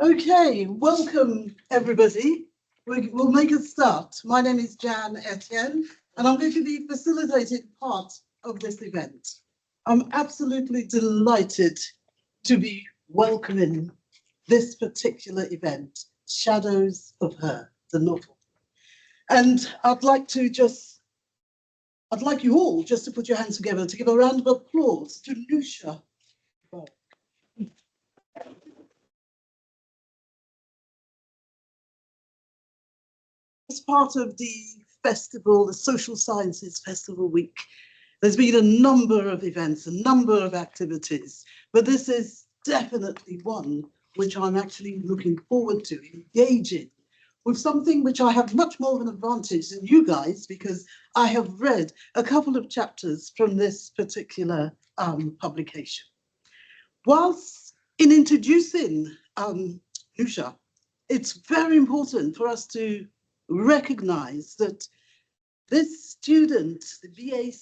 Okay, welcome everybody. We'll make a start. My name is Jan Etienne, and I'm going to be facilitating part of this event. I'm absolutely delighted to be welcoming this particular event, Shadows of Her, the novel. And I'd like you all just to put your hands together to give a round of applause to Nouzha. As part of the festival, the Social Sciences Festival Week, there's been a number of events, a number of activities, but this is definitely one which I'm actually looking forward to engaging with something which I have much more of an advantage than you guys, because I have read a couple of chapters from this particular publication. Whilst in introducing Nouzha, it's very important for us to recognize that this student, the BA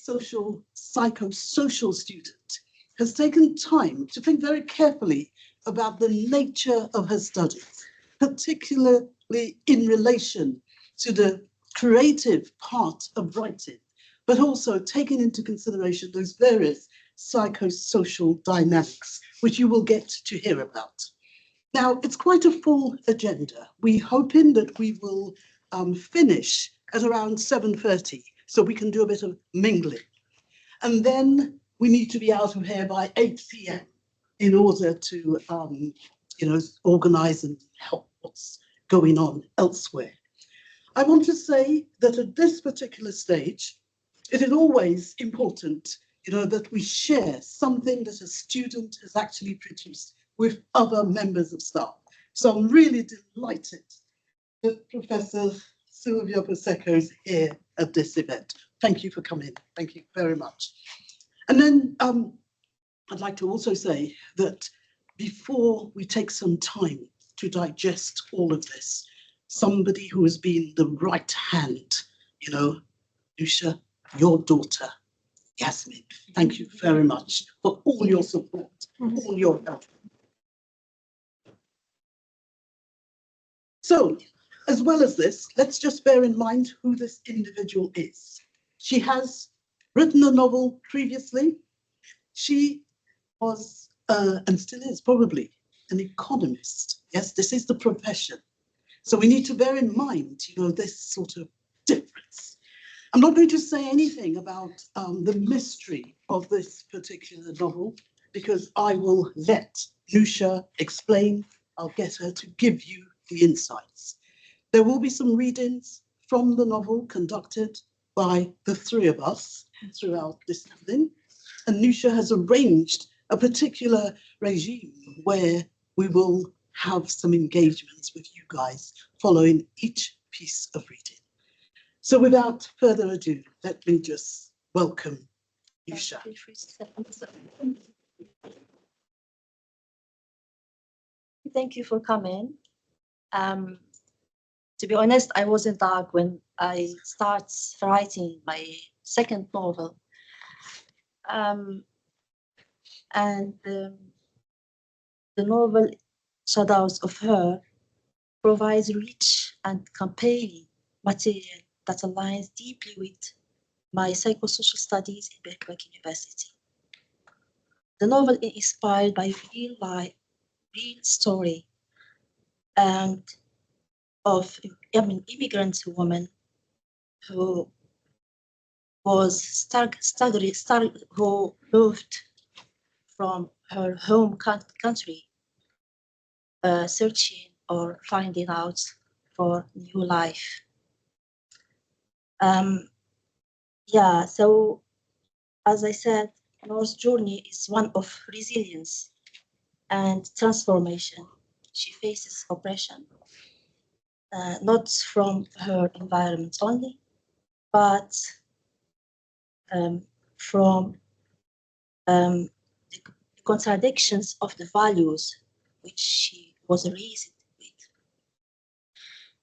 Psychosocial student, has taken time to think very carefully about the nature of her studies, particularly in relation to the creative part of writing, but also taking into consideration those various psychosocial dynamics, which you will get to hear about. Now, it's quite a full agenda. We're hoping that we will finish at around 7:30, so we can do a bit of mingling. And then we need to be out of here by 8 p.m. in order to, organize and help what's going on elsewhere. I want to say that at this particular stage, it is always important, that we share something that a student has actually produced with other members of staff. So I'm really delighted that Professor Sylvia Posocco is here at this event. Thank you for coming. Thank you very much. And then I'd like to also say that before we take some time to digest all of this, somebody who has been the right hand, Nouzha, your daughter, Yasmin, thank you very much for all your support, all your help. So, as well as this, let's just bear in mind who this individual is. She has written a novel previously. She was, and still is probably, an economist. Yes, this is the profession. So we need to bear in mind, this sort of difference. I'm not going to say anything about the mystery of this particular novel, because I will let Nouzha explain. I'll get her to give you the insights. There will be some readings from the novel conducted by the three of us throughout this evening. And Nouzha has arranged a particular regime where we will have some engagements with you guys following each piece of reading. So without further ado, let me just welcome Nouzha. Thank you for coming. To be honest, I was in dark when I started writing my second novel. The novel Shadows of Her provides rich and compelling material that aligns deeply with my psychosocial studies in Birkbeck University. The novel is inspired by real story and of immigrant woman who was who moved from her home country, searching or finding out for new life. So as I said, Nour's journey is one of resilience and transformation. She faces oppression, not from her environment only, but from the contradictions of the values which she was raised with.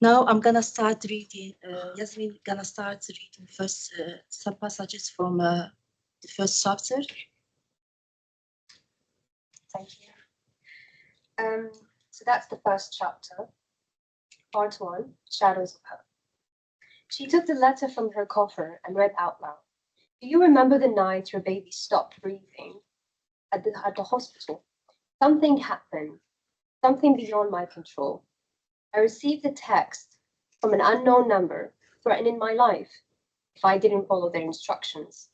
Now I'm gonna start reading, Yasmin gonna start reading first some passages from the first chapter. Thank you. So that's the first chapter, part 1, Shadows of Her. She took the letter from her coffer and read out loud. Do you remember the night your baby stopped breathing at the hospital? Something happened, something beyond my control. I received a text from an unknown number threatening my life if I didn't follow their instructions.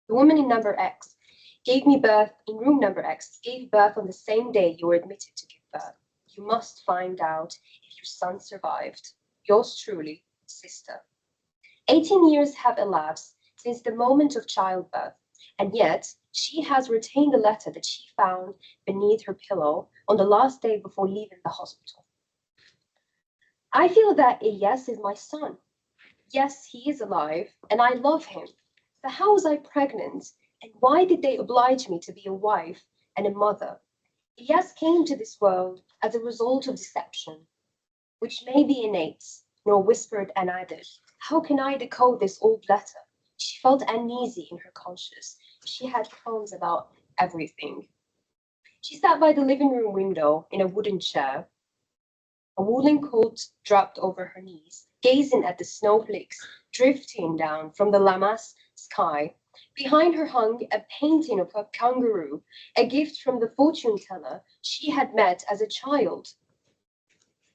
The woman in number X gave me birth in room number X, gave birth on the same day you were admitted to give birth. You must find out if your son survived. Yours truly, sister. 18 years have elapsed since the moment of childbirth, and yet she has retained the letter that she found beneath her pillow on the last day before leaving the hospital. I feel that Elias is my son. Yes, he is alive, and I love him. But how was I pregnant, and why did they oblige me to be a wife and a mother? Elias came to this world as a result of deception, which may be innate, nor whispered and added. How can I decode this old letter? She felt uneasy in her conscience. She had qualms about everything. She sat by the living room window in a wooden chair, a woolen coat dropped over her knees, gazing at the snowflakes drifting down from the Lamas sky. Behind her hung a painting of a kangaroo, a gift from the fortune teller she had met as a child.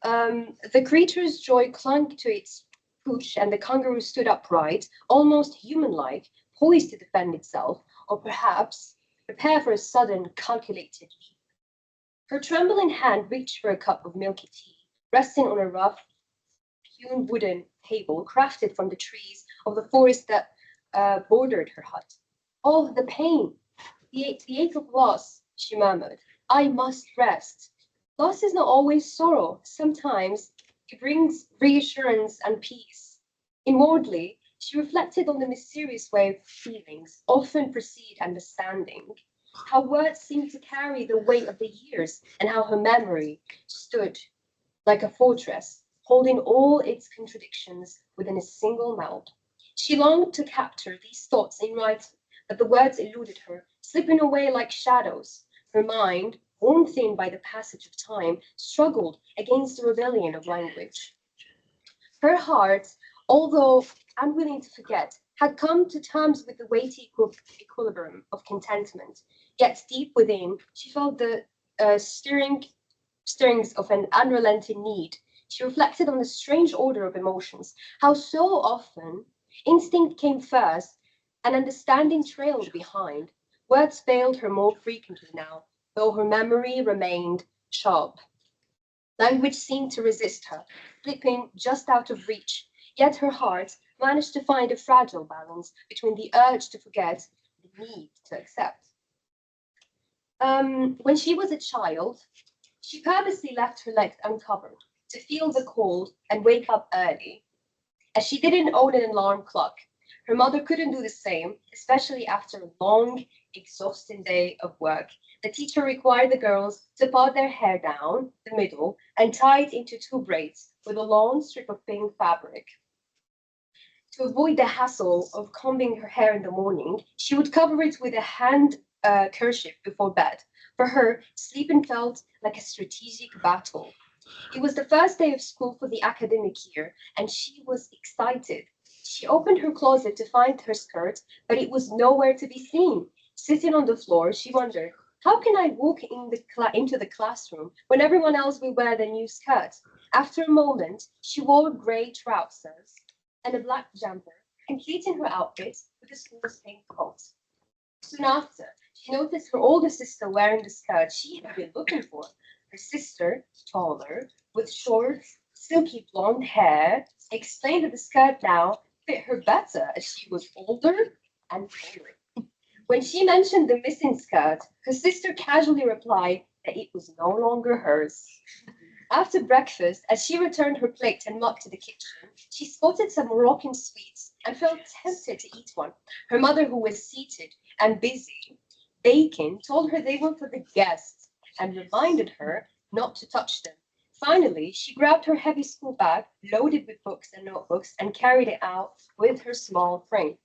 The creature's joy clung to its pooch, and the kangaroo stood upright, almost human-like, poised to defend itself, or perhaps prepare for a sudden, calculated leap. Her trembling hand reached for a cup of milky tea, resting on a rough, hewn wooden table crafted from the trees of the forest that bordered her hut. Oh, the pain, the ache of loss, she murmured. I must rest. Loss is not always sorrow. Sometimes it brings reassurance and peace. Inwardly, she reflected on the mysterious way of feelings often precede understanding, how words seemed to carry the weight of the years, and how her memory stood like a fortress, holding all its contradictions within a single meld. She longed to capture these thoughts in writing, but the words eluded her, slipping away like shadows. Her mind, worn thin by the passage of time, struggled against the rebellion of language. Her heart, although unwilling to forget, had come to terms with the weighty equilibrium of contentment. Yet deep within, she felt the stirrings of an unrelenting need. She reflected on the strange order of emotions, how so often instinct came first and understanding trailed behind. Words failed her more frequently now, though her memory remained sharp. Language seemed to resist her, slipping just out of reach, yet her heart managed to find a fragile balance between the urge to forget and the need to accept. When she was a child, she purposely left her legs uncovered to feel the cold and wake up early. As she didn't own an alarm clock, her mother couldn't do the same, especially after a long, exhausting day of work. The teacher required the girls to part their hair down the middle and tie it into 2 braids with a long strip of pink fabric. To avoid the hassle of combing her hair in the morning, she would cover it with a hand kerchief before bed. For her, sleeping felt like a strategic battle. It was the first day of school for the academic year, and she was excited. She opened her closet to find her skirt, but it was nowhere to be seen. Sitting on the floor, she wondered, how can I walk into the classroom when everyone else will wear the new skirt? After a moment, she wore grey trousers and a black jumper, completing her outfit with a school's pink coat. Soon after, she noticed her older sister wearing the skirt she had been looking for. Her sister, taller, with short, silky blonde hair, explained that the skirt now fit her better as she was older and taller. When she mentioned the missing skirt, her sister casually replied that it was no longer hers. After breakfast, as she returned her plate and mug to the kitchen, she spotted some Moroccan sweets and felt tempted to eat one. Her mother, who was seated and busy baking, told her they were for the guests and reminded her not to touch them. Finally, she grabbed her heavy school bag, loaded with books and notebooks, and carried it out with her small frame.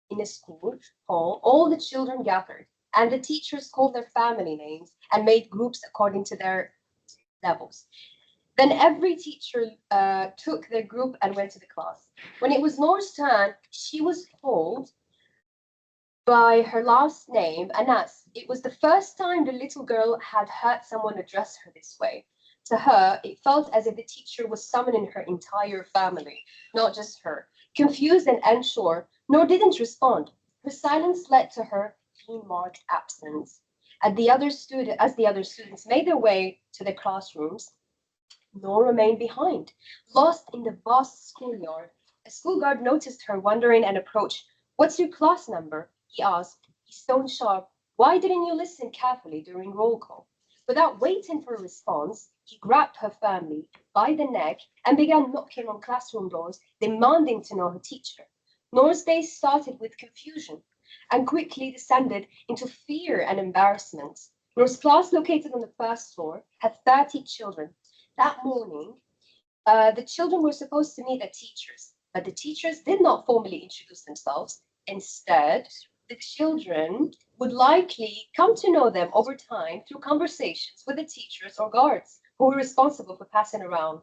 In the school hall, all the children gathered, and the teachers called their family names and made groups according to their levels. Then every teacher took their group and went to the class. When it was Nour's turn, she was told by her last name, Anas. It was the first time the little girl had heard someone address her this way. To her, it felt as if the teacher was summoning her entire family, not just her. Confused and unsure, Nour didn't respond. Her silence led to her being marked absence. As the other students made their way to their classrooms, Nour remained behind, lost in the vast schoolyard. A school guard noticed her wandering and approached. "What's your class number?" he asked. He stone sharp. "Why didn't you listen carefully during roll call?" Without waiting for a response, he grabbed her firmly by the neck and began knocking on classroom doors, demanding to know her teacher. Nour's day started with confusion and quickly descended into fear and embarrassment. Nour's class, located on the first floor, had 30 children. That morning, the children were supposed to meet their teachers, but the teachers did not formally introduce themselves. Instead, the children would likely come to know them over time through conversations with the teachers or guards who were responsible for passing around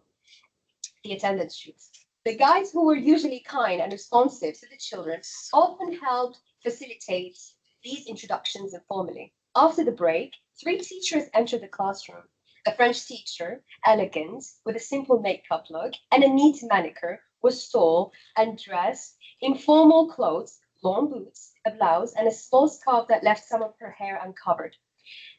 the attendance sheets. The guides, who were usually kind and responsive to the children, often helped facilitate these introductions informally. After the break, 3 teachers entered the classroom. A French teacher, elegant, with a simple makeup look and a neat manicure, was tall and dressed in formal clothes, long boots, a blouse, and a small scarf that left some of her hair uncovered.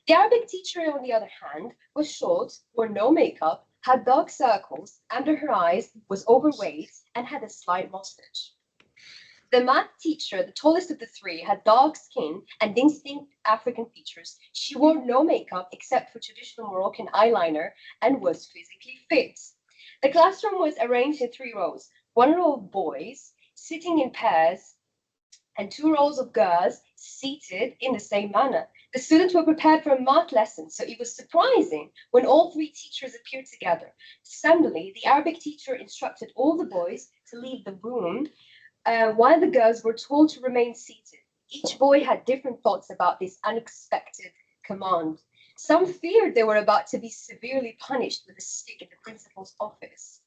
The Arabic teacher, on the other hand, was short, wore no makeup, had dark circles under her eyes, was overweight, and had a slight mustache. The math teacher, the tallest of the 3, had dark skin and distinct African features. She wore no makeup except for traditional Moroccan eyeliner and was physically fit. The classroom was arranged in 3 rows, 1 row of boys sitting in pairs and 2 rows of girls seated in the same manner. The students were prepared for a math lesson, so it was surprising when all 3 teachers appeared together. Suddenly, the Arabic teacher instructed all the boys to leave the room, while the girls were told to remain seated. Each boy had different thoughts about this unexpected command. Some feared they were about to be severely punished with a stick in the principal's office.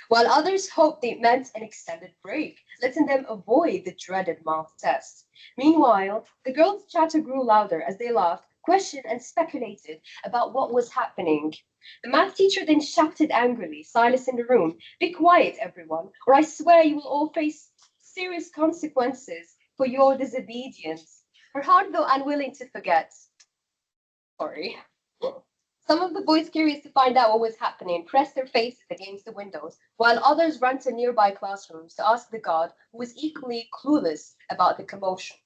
While others hoped it meant an extended break, letting them avoid the dreaded math test. Meanwhile, the girls' chatter grew louder as they laughed, questioned, and speculated about what was happening. The math teacher then shouted angrily, "Silence in the room. Be quiet, everyone, or I swear you will all face serious consequences for your disobedience." Her heart, though unwilling to forget. Sorry. Some of the boys, curious to find out what was happening, pressed their faces against the windows, while others ran to nearby classrooms to ask the guard, who was equally clueless about the commotion.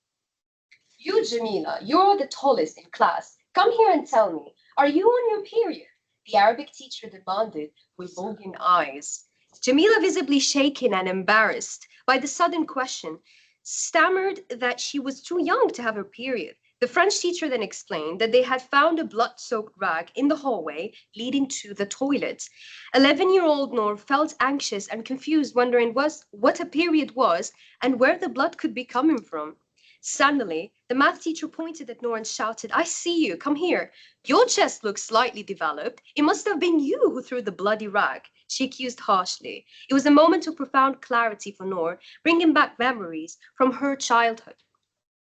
"You, Jamila, you're the tallest in class. Come here and tell me, are you on your period?" the Arabic teacher demanded with bulging eyes. Jamila, visibly shaken and embarrassed by the sudden question, stammered that she was too young to have her period. The French teacher then explained that they had found a blood-soaked rag in the hallway leading to the toilet. 11-year-old Nour felt anxious and confused, wondering what a period was and where the blood could be coming from. Suddenly, the math teacher pointed at Nour and shouted, "I see you, come here. Your chest looks slightly developed. It must have been you who threw the bloody rag," she accused harshly. It was a moment of profound clarity for Nour, bringing back memories from her childhood.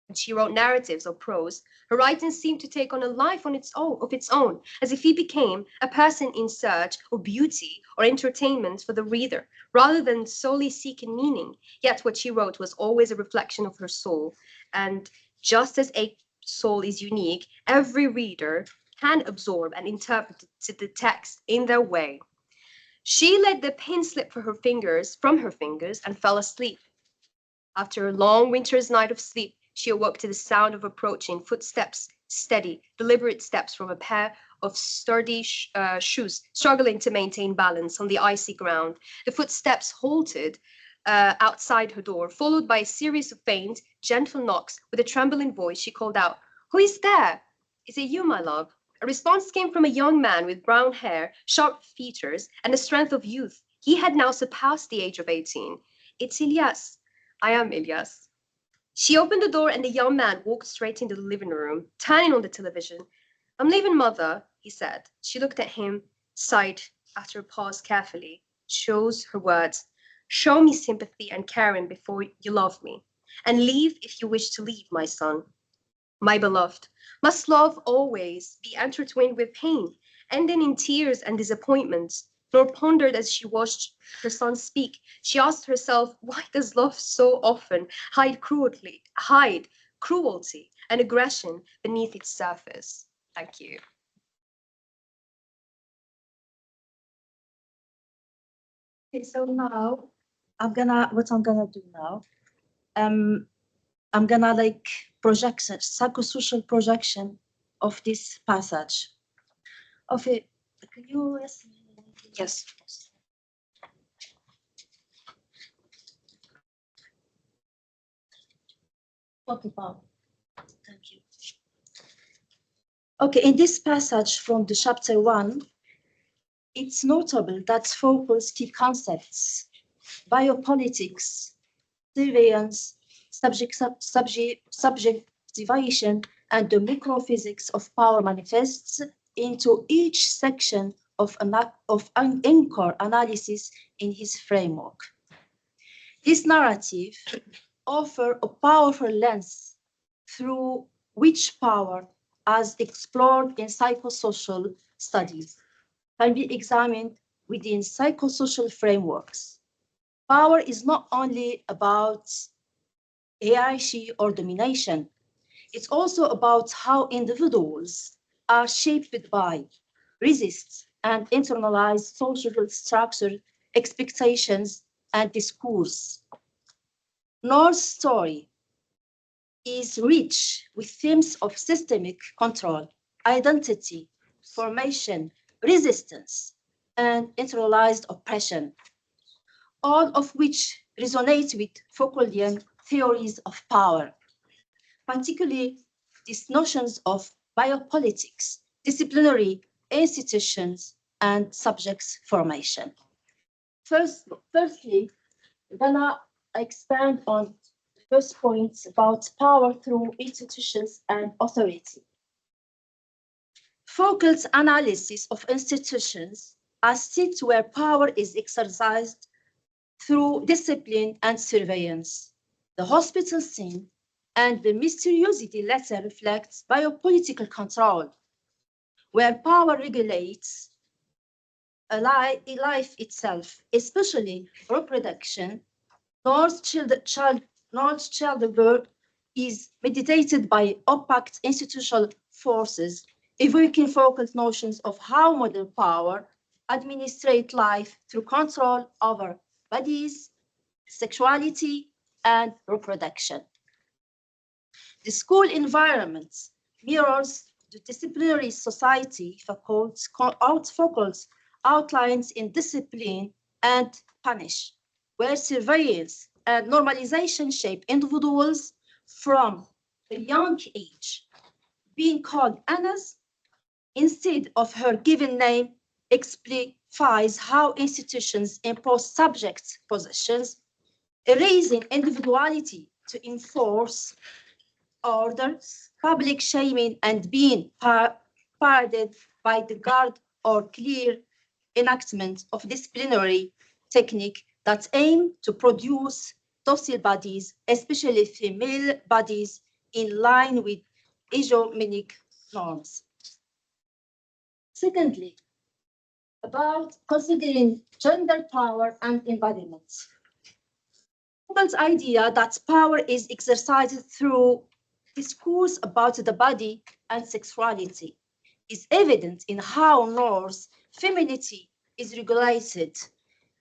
When she wrote narratives or prose, her writing seemed to take on a life of its own, as if he became a person in search of beauty or entertainment for the reader, rather than solely seeking meaning. Yet what she wrote was always a reflection of her soul, and just as a soul is unique, every reader can absorb and interpret the text in their way. She let the pen slip from her fingers and fell asleep. After a long winter's night of sleep, she awoke to the sound of approaching footsteps, steady, deliberate steps from a pair of sturdy shoes, struggling to maintain balance on the icy ground. The footsteps halted outside her door, followed by a series of faint, gentle knocks. With a trembling voice, she called out, "Who is there?" "Is it you, my love?" A response came from a young man with brown hair, sharp features, and the strength of youth. He had now surpassed the age of 18. "It's Ilyas." "I am Ilyas." She opened the door and the young man walked straight into the living room, turning on the television. I'm leaving, mother, he said. She looked at him, sighed after a pause carefully, chose her words. Show me sympathy and caring before you love me, and leave if you wish to leave, my son. My beloved, must love always be intertwined with pain, ending in tears and disappointments? Nor pondered as she watched her son speak, she asked herself, why does love so often hide cruelty and aggression beneath its surface? Thank you. Okay, so now what I'm gonna do now, I'm gonna like projection, psychosocial projection of this passage. Of it, can you Yes. Talk about. Thank you. Okay, in this passage from the chapter 1, it's notable that focus key concepts: biopolitics, surveillance, subjectivation, and the microphysics of power manifests into each section of an anchor analysis in his framework. This narrative offers a powerful lens through which power, as explored in psychosocial studies, can be examined within psychosocial frameworks. Power is not only about hierarchy or domination, it's also about how individuals are shaped by, resist, and internalize social structure, expectations, and discourse. North's story is rich with themes of systemic control, identity, formation, resistance, and internalized oppression, all of which resonate with Foucauldian theories of power, particularly these notions of biopolitics, disciplinary institutions, and subjects formation. Firstly, I'm gonna expand on the first points about power through institutions and authority. Foucault's analysis of institutions as seats where power is exercised through discipline and surveillance. The hospital scene and the mysteriosity letter reflects biopolitical control, where power regulates a life itself, especially reproduction. North childbirth is mediated by opaque institutional forces, evoking Foucault's notions of how modern power administrates life through control over bodies, sexuality, and reproduction. The school environment mirrors the disciplinary society Foucault's outlines in Discipline and Punish, where surveillance and normalization shape individuals from a young age. Being called Anas instead of her given name exemplifies how institutions impose subject positions, erasing individuality to enforce order, public shaming, and being paraded by the guard or clear enactment of disciplinary technique that aim to produce docile bodies, especially female bodies, in line with hegemonic norms. Secondly, about considering gender power and embodiment. Foucault's idea that power is exercised through discourse about the body and sexuality is evident in how North's femininity is regulated.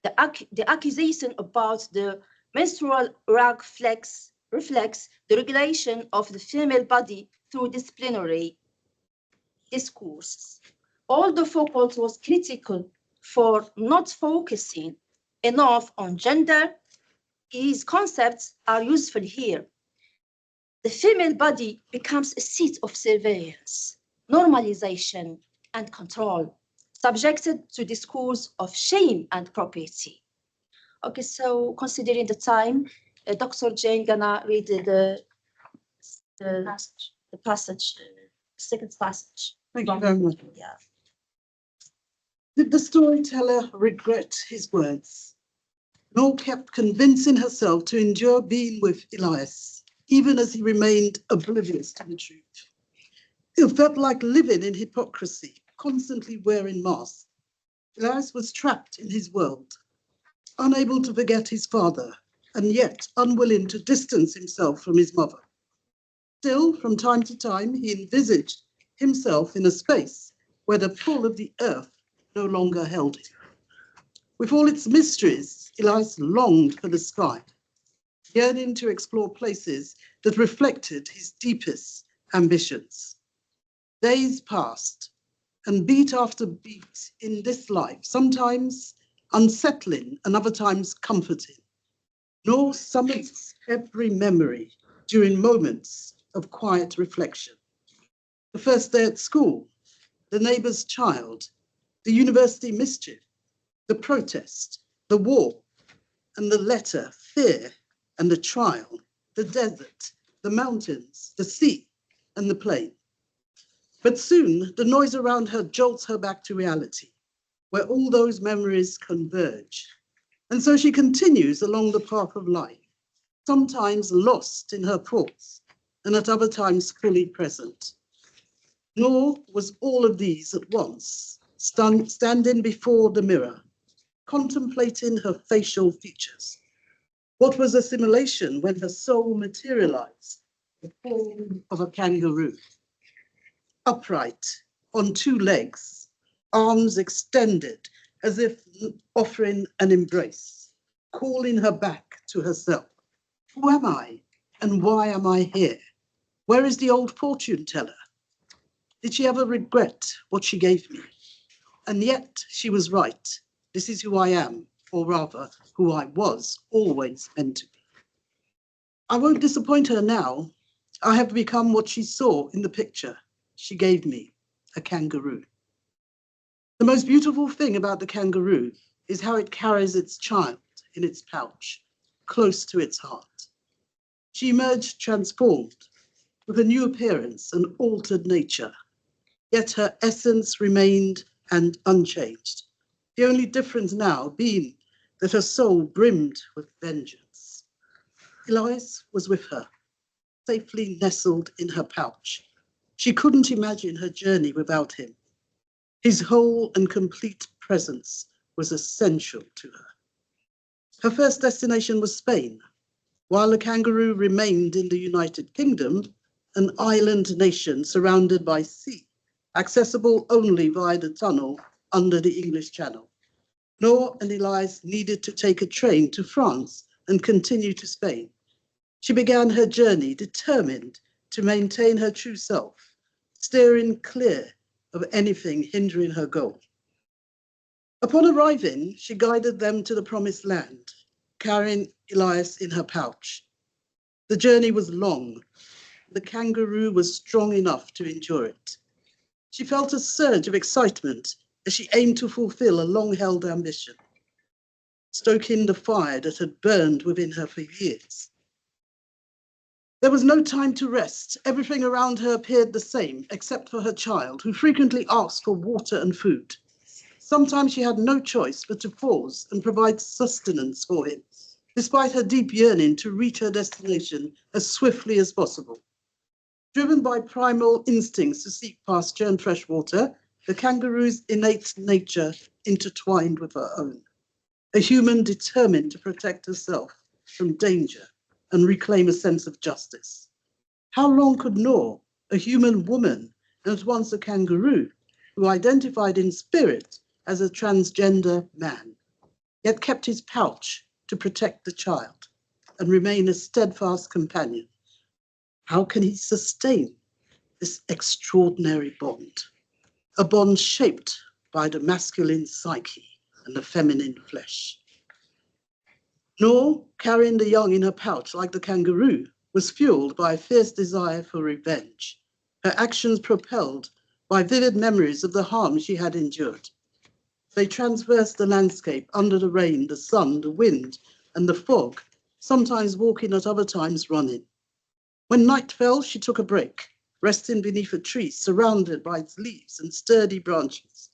The accusation about the menstrual rag reflects the regulation of the female body through disciplinary discourses. Although Foucault was critical for not focusing enough on gender, his concepts are useful here. The female body becomes a seat of surveillance, normalization, and control, subjected to discourse of shame and propriety. Okay, so considering the time, Dr. Jane gonna read the passage, second passage. Thank you very much. Yeah. Did the storyteller regret his words? Nor kept convincing herself to endure being with Elias, even as he remained oblivious to the truth. It felt like living in hypocrisy, constantly wearing masks. Elias was trapped in his world, unable to forget his father, and yet unwilling to distance himself from his mother. Still, from time to time, he envisaged himself in a space where the pull of the earth no longer held him. With all its mysteries, Elias longed for the sky, yearning to explore places that reflected his deepest ambitions. Days passed, and beat after beat in this life, sometimes unsettling and other times comforting, nor summons every memory during moments of quiet reflection. The first day at school, the neighbor's child, the university mischief, the protest, the war, and the letter, fear, and the trial, the desert, the mountains, the sea, and the plain. But soon, the noise around her jolts her back to reality, where all those memories converge. And so she continues along the path of life, sometimes lost in her thoughts, and at other times fully present. Nor was all of these at once, standing before the mirror, contemplating her facial features. What was a simulation when her soul materialized, the form of a kangaroo? Upright, on two legs, arms extended as if offering an embrace, calling her back to herself. Who am I, and why am I here? Where is the old fortune teller? Did she ever regret what she gave me? And yet she was right. This is who I am, or rather, who I was always meant to be. I won't disappoint her now. I have become what she saw in the picture she gave me, a kangaroo. The most beautiful thing about the kangaroo is how it carries its child in its pouch, close to its heart. She emerged transformed, with a new appearance and altered nature, yet her essence remained and unchanged. The only difference now being that her soul brimmed with vengeance. Elias was with her, safely nestled in her pouch. She couldn't imagine her journey without him. His whole and complete presence was essential to her. Her first destination was Spain, while the kangaroo remained in the United Kingdom, an island nation surrounded by sea, accessible only via the tunnel under the English Channel. Nour and Elias needed to take a train to France and continue to Spain. She began her journey determined to maintain her true self, steering clear of anything hindering her goal. Upon arriving, she guided them to the promised land, carrying Elias in her pouch. The journey was long. The kangaroo was strong enough to endure it. She felt a surge of excitement as she aimed to fulfill a long-held ambition, stoking the fire that had burned within her for years. There was no time to rest. Everything around her appeared the same, except for her child, who frequently asked for water and food. Sometimes she had no choice but to pause and provide sustenance for him, despite her deep yearning to reach her destination as swiftly as possible. Driven by primal instincts to seek pasture and fresh water, the kangaroo's innate nature intertwined with her own. A human determined to protect herself from danger and reclaim a sense of justice. How long could Nour, a human woman and at once a kangaroo, who identified in spirit as a transgender man, yet kept his pouch to protect the child and remain a steadfast companion? How can he sustain this extraordinary bond? A bond shaped by the masculine psyche and the feminine flesh. Nour, carrying the young in her pouch like the kangaroo, was fueled by a fierce desire for revenge, her actions propelled by vivid memories of the harm she had endured. They traversed the landscape under the rain, the sun, the wind, and the fog, sometimes walking, at other times running. When night fell, she took a break, resting beneath a tree surrounded by its leaves and sturdy branches,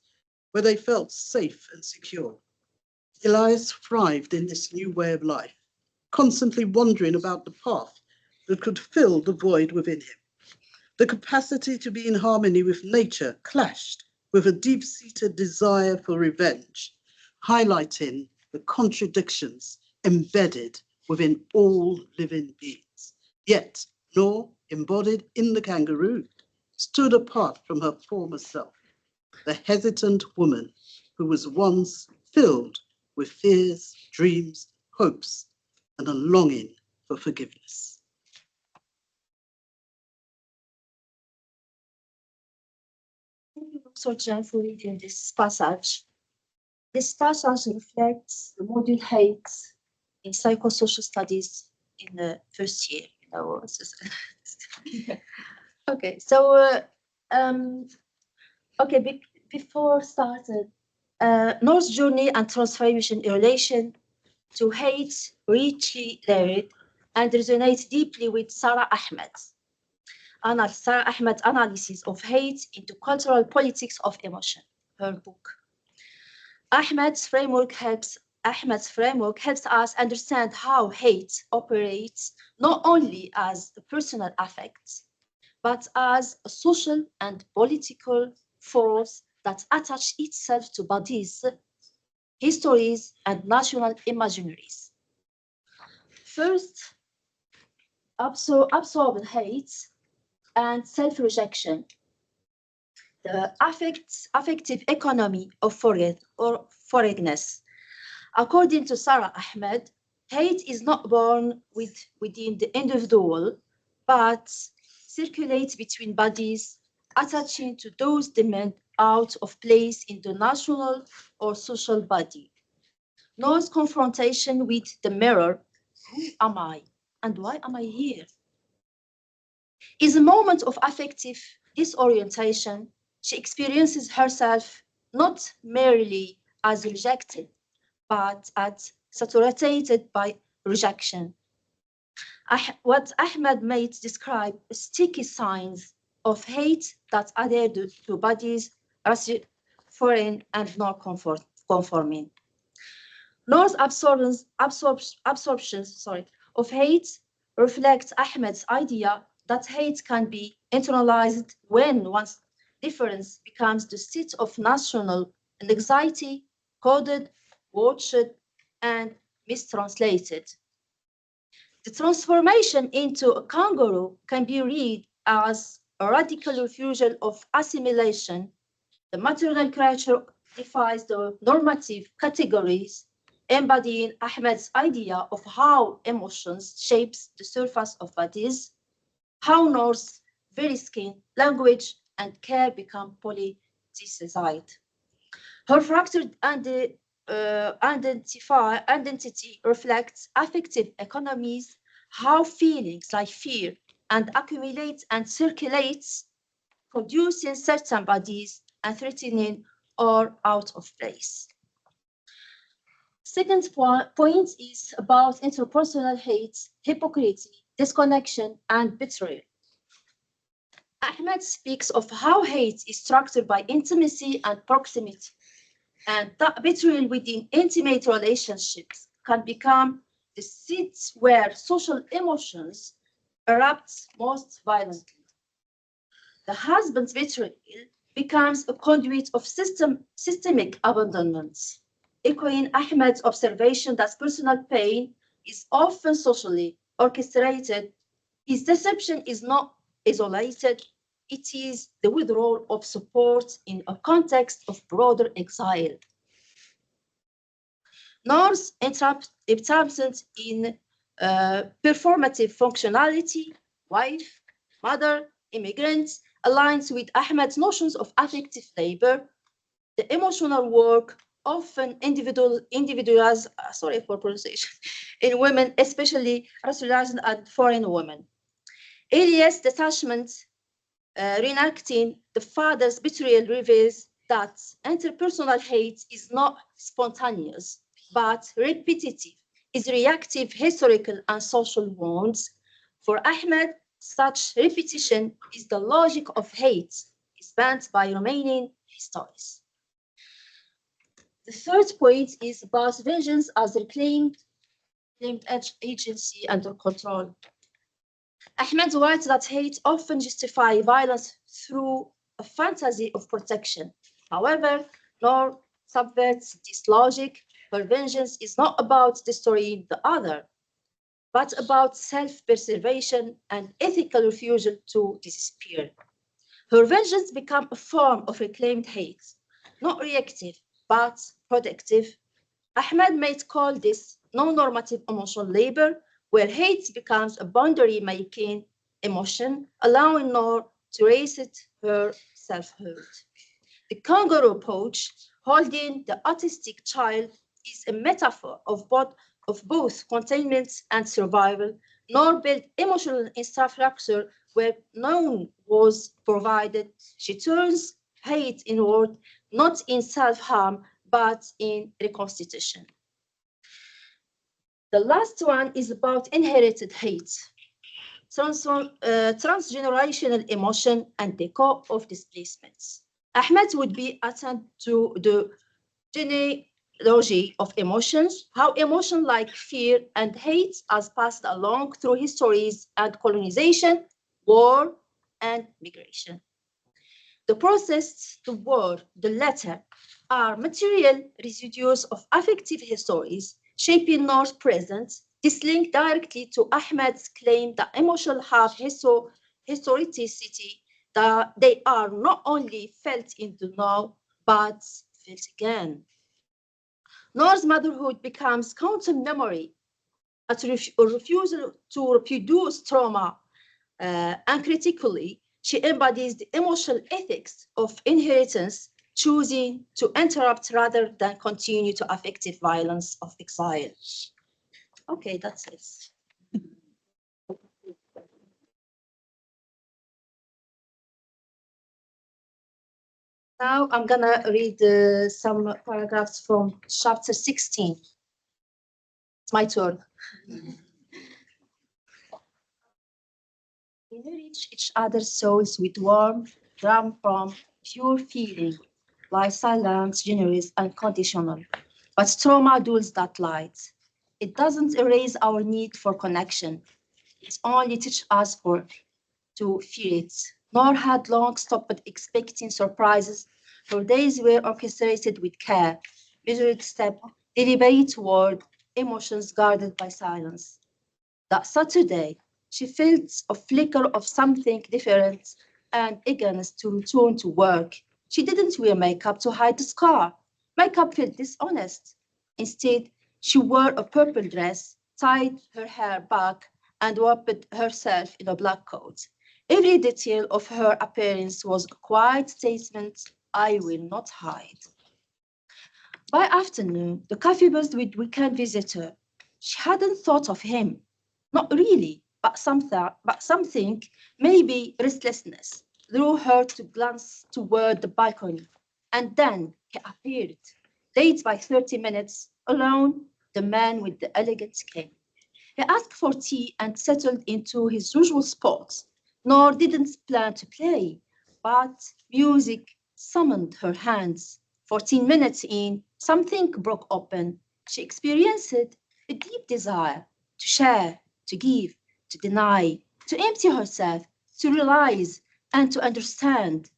where they felt safe and secure. Elias thrived in this new way of life, constantly wondering about the path that could fill the void within him. The capacity to be in harmony with nature clashed with a deep-seated desire for revenge, highlighting the contradictions embedded within all living beings. Yet, Nour, embodied in the kangaroo, stood apart from her former self, the hesitant woman who was once filled with fears, dreams, hopes, and a longing for forgiveness. Thank you, Professor Jen, for reading this passage. This passage reflects the module hate in psychosocial studies in the first year. Okay, so before started, Nour's journey and transformation in relation to hate richly layered and resonates deeply with Sarah Ahmed's analysis of hate into cultural politics of emotion, her book. Ahmed's framework helps us understand how hate operates not only as a personal affect, but as a social and political force that attaches itself to bodies, histories, and national imaginaries. First, absorbed hate and self-rejection. The affective economy of foreignness. According to Sarah Ahmed, hate is not born within the individual, but circulates between bodies, attaching to those deemed out of place in the national or social body. Nour's confrontation with the mirror, who am I and why am I here, is a moment of affective disorientation. She experiences herself not merely as rejected, but as saturated by rejection. What Ahmed might describe as sticky signs of hate that adhere to bodies as foreign and not conforming. Nour's absorption of hate reflects Ahmed's idea that hate can be internalized when one's difference becomes the state of national anxiety, coded, watched, and mistranslated. The transformation into a kangaroo can be read as a radical refusal of assimilation. The maternal creature defies the normative categories, embodying Ahmed's idea of how emotions shapes the surface of bodies, how Nour's very skin, language, and care become politicized. Her fractured identity reflects affective economies, how feelings like fear and accumulate and circulates, producing certain bodies and threatening or out of place. Second point is about interpersonal hate, hypocrisy, disconnection, and betrayal. Ahmed speaks of how hate is structured by intimacy and proximity, and that betrayal within intimate relationships can become the seat where social emotions erupt most violently. The husband's betrayal becomes a conduit of systemic abandonment, echoing Ahmed's observation that personal pain is often socially orchestrated. His deception is not isolated, it is the withdrawal of support in a context of broader exile. Nour's absence in performative functionality, wife, mother, immigrant, aligns with Ahmed's notions of affective labor, the emotional work often individualized, sorry for pronunciation, in women, especially racialized and foreign women. Elias' detachment, reenacting the father's betrayal, reveals that interpersonal hate is not spontaneous, but repetitive, his reactive historical and social wounds. For Ahmed, such repetition is the logic of hate, is banned by remaining histories. The third point is about vengeance as reclaimed agency under control. Ahmed writes that hate often justifies violence through a fantasy of protection. However, Nour subverts this logic. Her vengeance is not about destroying the other, but about self-preservation and ethical refusal to disappear. Her vengeance becomes a form of reclaimed hate, not reactive, but productive. Ahmed might call this non-normative emotional labor, where hate becomes a boundary-making emotion, allowing Nour to reset her self-hurt. The kangaroo pouch, holding the autistic child, is a metaphor of both containment and survival. Nour built emotional infrastructure where none was provided. She turns hate inward, not in self-harm, but in reconstitution. The last one is about inherited hate, transgenerational emotion, and the core of displacements. Ahmed would be attend to the genealogy of emotions, how emotions like fear and hate are passed along through histories and colonization, war, and migration. The process, the word, the letter are material residues of affective histories shaping Nour's present. This link directly to Ahmed's claim that emotions have historicity, that they are not only felt in the now, but felt again. Nour's motherhood becomes counter memory, a refusal to reproduce trauma, and critically, she embodies the emotional ethics of inheritance, choosing to interrupt rather than continue to affective violence of exile. Okay, that's it. Now I'm gonna read some paragraphs from chapter 16. It's my turn. We nourish each other's souls with warmth drawn from pure feeling, like silence, generous, unconditional. But trauma dulls that light. It doesn't erase our need for connection. It only teaches us to fear it. Nor had long stopped expecting surprises. Her days were orchestrated with care, measured step, deliberate word, emotions guarded by silence. That Saturday, she felt a flicker of something different and eagerness to return to work. She didn't wear makeup to hide the scar. Makeup felt dishonest. Instead, she wore a purple dress, tied her hair back, and wrapped herself in a black coat. Every detail of her appearance was a quiet statement I will not hide. By afternoon, the cafe buzzed with weekend visitor. She hadn't thought of him. Not really, but something, maybe restlessness, drew her to glance toward the balcony. And then he appeared, late by 30 minutes, alone, the man with the elegant cane. He asked for tea and settled into his usual spot, nor didn't plan to play, but music summoned her hands. 14 minutes in, something broke open. She experienced a deep desire to share, to give, to deny, to empty herself, to realize, and to understand.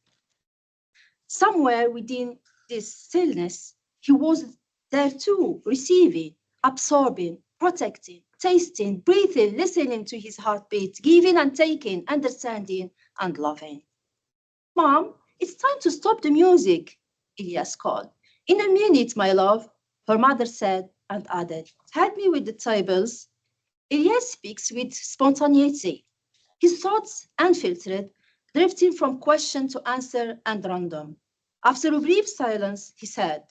Somewhere within this stillness, he was there too, receiving, absorbing, protecting, tasting, breathing, listening to his heartbeat, giving and taking, understanding and loving. Mom, it's time to stop the music, Ilyas called. In a minute, my love, her mother said and added, help me with the tables. Ilyas speaks with spontaneity, his thoughts unfiltered, drifting from question to answer and random. After a brief silence, he said,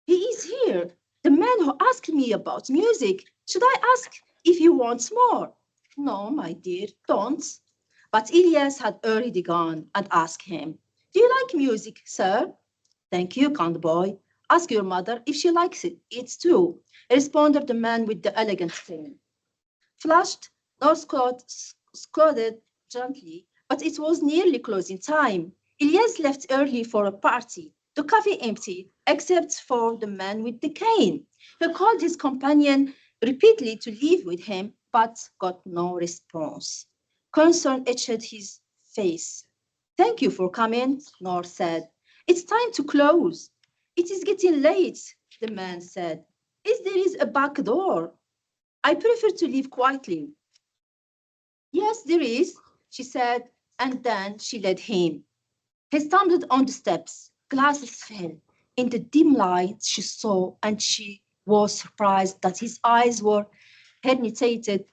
he is here, the man who asked me about music. Should I ask if he wants more? No, my dear, don't. But Ilyas had already gone and asked him, do you like music, sir? Thank you, kind boy. Ask your mother if she likes it. It's too, responded the man with the elegant cane. Flushed, North scolded gently, but it was nearly closing time. Ilyas left early for a party. The cafe empty, except for the man with the cane. He called his companion repeatedly to leave with him, but got no response. Concern etched his face. Thank you for coming, Nor said. It's time to close. It is getting late, the man said. There is a back door. I prefer to leave quietly. Yes, there is, she said, and then she led him. He stumbled on the steps. Glasses fell. In the dim light, she saw, and she was surprised that his eyes were herniated.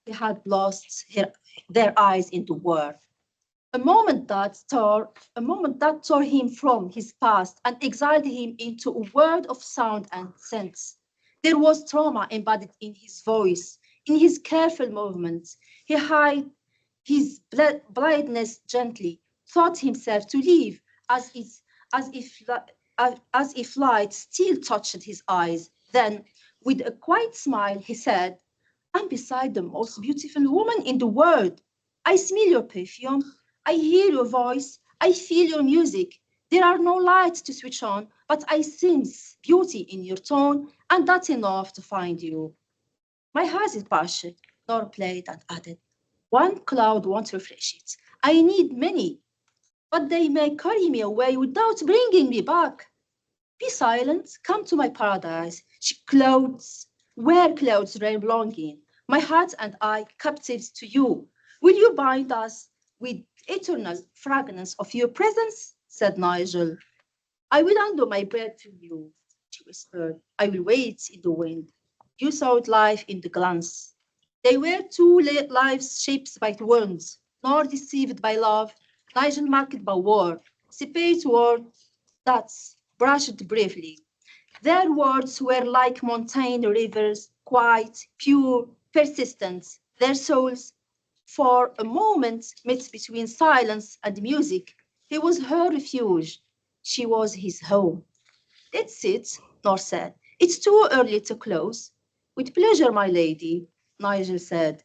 He had lost their eyes in the world. A moment that tore him from his past and exiled him into a world of sound and sense. There was trauma embedded in his voice, in his careful movements. He hid his blindness gently, taught himself to live as if light still touched his eyes. Then, with a quiet smile, he said, I'm beside the most beautiful woman in the world. I smell your perfume. I hear your voice. I feel your music. There are no lights to switch on, but I sense beauty in your tone, and that's enough to find you. My heart is passionate, Nor played and added. One cloud won't refresh it. I need many, but they may carry me away without bringing me back. Be silent, come to my paradise. Where clouds rain longing, my heart and I captives to you. Will you bind us with eternal fragrance of your presence? Said Nigel. I will undo my breath to you, she whispered. I will wait in the wind. You sought life in the glance. They were two lives shaped by wounds, nor deceived by love, Nigel marked by war, separate words that brushed briefly. Their words were like mountain rivers, quiet, pure, persistent. Their souls, for a moment, met between silence and music. He was her refuge. She was his home. That's it, Nor said. It's too early to close. With pleasure, my lady, Nigel said.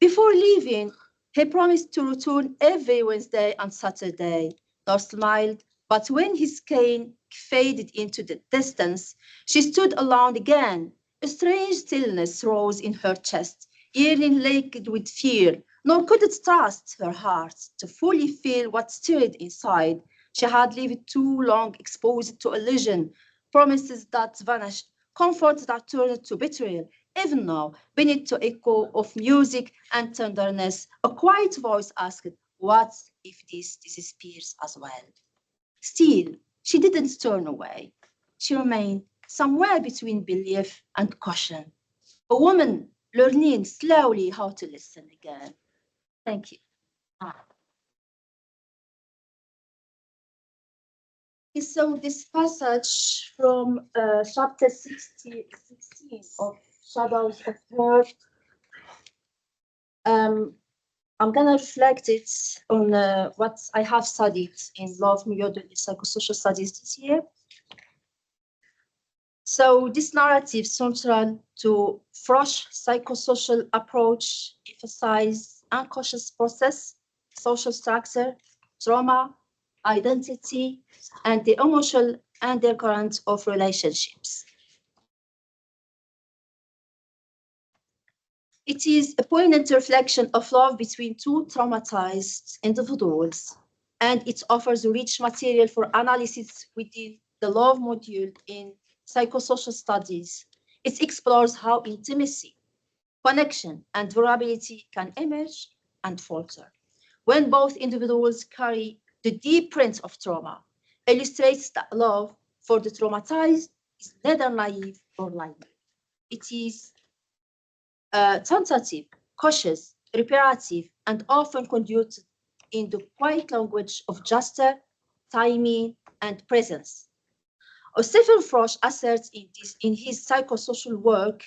Before leaving, he promised to return every Wednesday and Saturday. Nor smiled, but when his cane faded into the distance, she stood alone again. A strange stillness rose in her chest, yearning laden with fear, nor could it trust her heart to fully feel what stirred inside. She had lived too long exposed to illusion, promises that vanished, comforts that turned to betrayal. Even now, beneath the echo of music and tenderness, a quiet voice asked, what if this disappears as well? Still, she didn't turn away. She remained somewhere between belief and caution. A woman learning slowly how to listen again. Thank you. So this passage from chapter 16 of Shadows of Her, I'm going to reflect it on what I have studied in Love, Murder, Psychosocial Studies this year. So this narrative central to fresh psychosocial approach emphasize unconscious process, social structure, trauma, identity, and the emotional undercurrent of relationships. It is a poignant reflection of love between two traumatized individuals, and it offers rich material for analysis within the love module in psychosocial studies. It explores how intimacy, connection, and vulnerability can emerge and falter when both individuals carry the deep print of trauma. Illustrates that love for the traumatized is neither naive nor naive. It is tentative, cautious, reparative, and often conducted in the quiet language of gesture, timing, and presence. Stephen Frosch asserts in his psychosocial work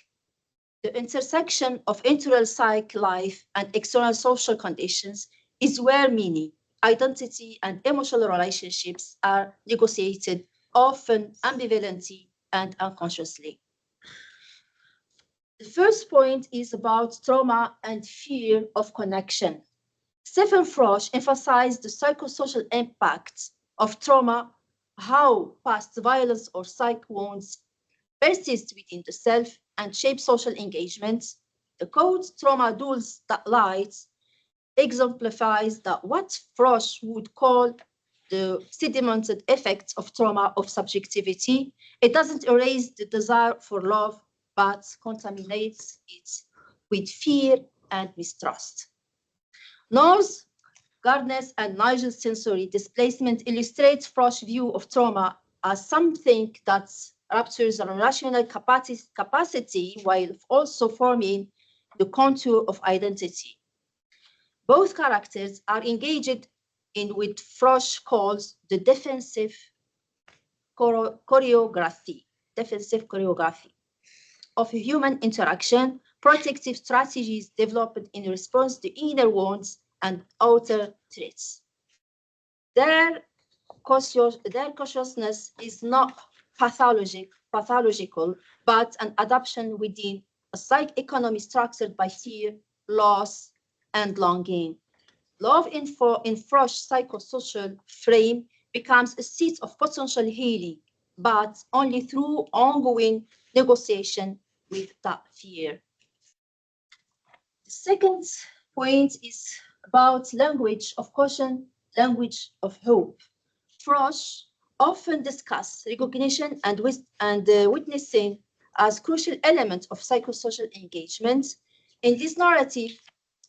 the intersection of internal psych life and external social conditions is where meaning, identity, and emotional relationships are negotiated, often ambivalently, and unconsciously. The first point is about trauma and fear of connection. Stephen Frosch emphasized the psychosocial impact of trauma, how past violence or psych wounds persist within the self and shape social engagement. The quote, "Trauma dulls that light," exemplifies that what Frosch would call the sedimented effects of trauma of subjectivity. It doesn't erase the desire for love, but contaminates it with fear and mistrust. Knowles, Gardner's, and Nigel's sensory displacement illustrates Frosch's view of trauma as something that ruptures a rational capacity while also forming the contour of identity. Both characters are engaged in what Frosch calls the defensive choreography of human interaction, protective strategies developed in response to inner wounds and outer threats. Their consciousness is not pathological, but an adaptation within a psych economy structured by fear, loss, and longing. Love in Frosch's psychosocial frame becomes a seat of potential healing, but only through ongoing negotiation with that fear. The second point is about language of caution, language of hope. Frosch often discuss recognition and witnessing as crucial elements of psychosocial engagement. In this narrative,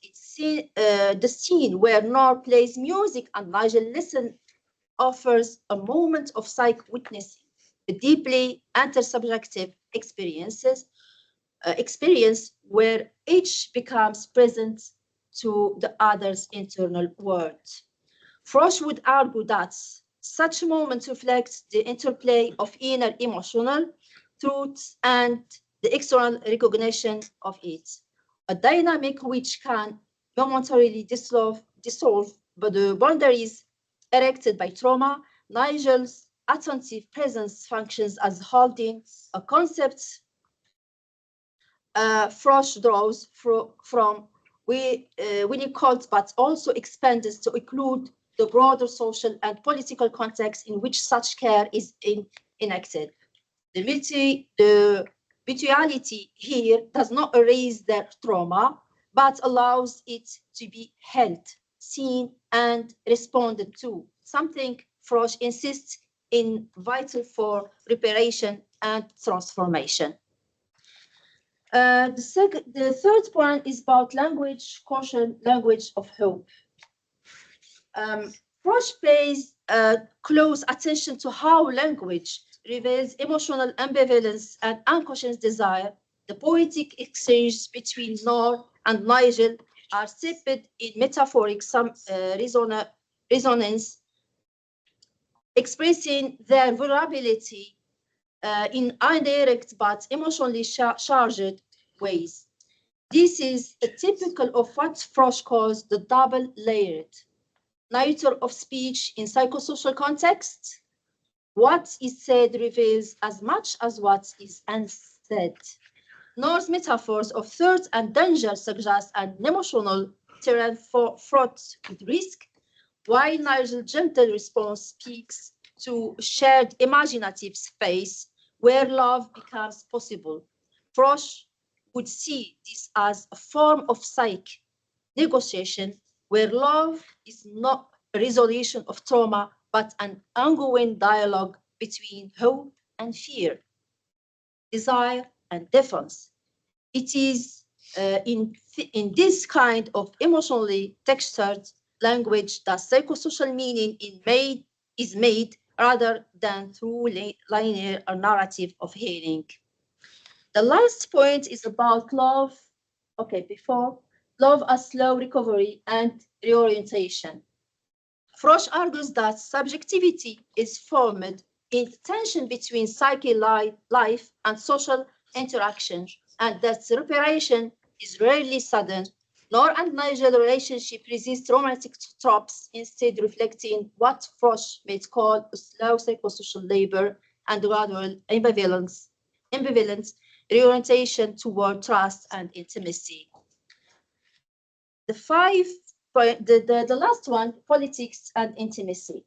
it's the scene where Nor plays music and Nigel listens offers a moment of psych witnessing, a deeply intersubjective experience where each becomes present to the other's internal world. Frosch would argue that such a moment reflects the interplay of inner emotional truth and the external recognition of it, a dynamic which can momentarily dissolve but the boundaries erected by trauma. Nigel's attentive presence functions as holding a concept Frosch draws from Winnicott, but also expands to include the broader social and political context in which such care is enacted. The mutuality here does not erase their trauma, but allows it to be held, seen, and responded to, something Frosch insists in vital for reparation and transformation. The third point is about language, caution, language of hope. Frosch pays close attention to how language reveals emotional ambivalence and unconscious desire. The poetic exchanges between Nor and Nigel are steeped in metaphoric resonance, expressing their vulnerability in indirect but emotionally charged ways. This is typical of what Frosch calls the double-layered nature of speech in psychosocial context. What is said reveals as much as what is unsaid. Nor's metaphors of threat and danger suggest an emotional terrain fraught with risk, while Nigel's gentle response speaks to shared imaginative space where love becomes possible. Frosch would see this as a form of psych negotiation where love is not a resolution of trauma, but an ongoing dialogue between hope and fear, desire and defense. It is in this kind of emotionally textured language that psychosocial meaning is made rather than through linear or narrative of healing. The last point is about love. Before love as slow recovery and reorientation. Frosch argues that subjectivity is formed in tension between psychic life and social interaction, and that reparation is rarely sudden. Nor and Nigel's relationship resist romantic tropes, instead reflecting what Frosch might call a slow psychosocial labor and gradual ambivalence, reorientation toward trust and intimacy. The last one, politics and intimacy.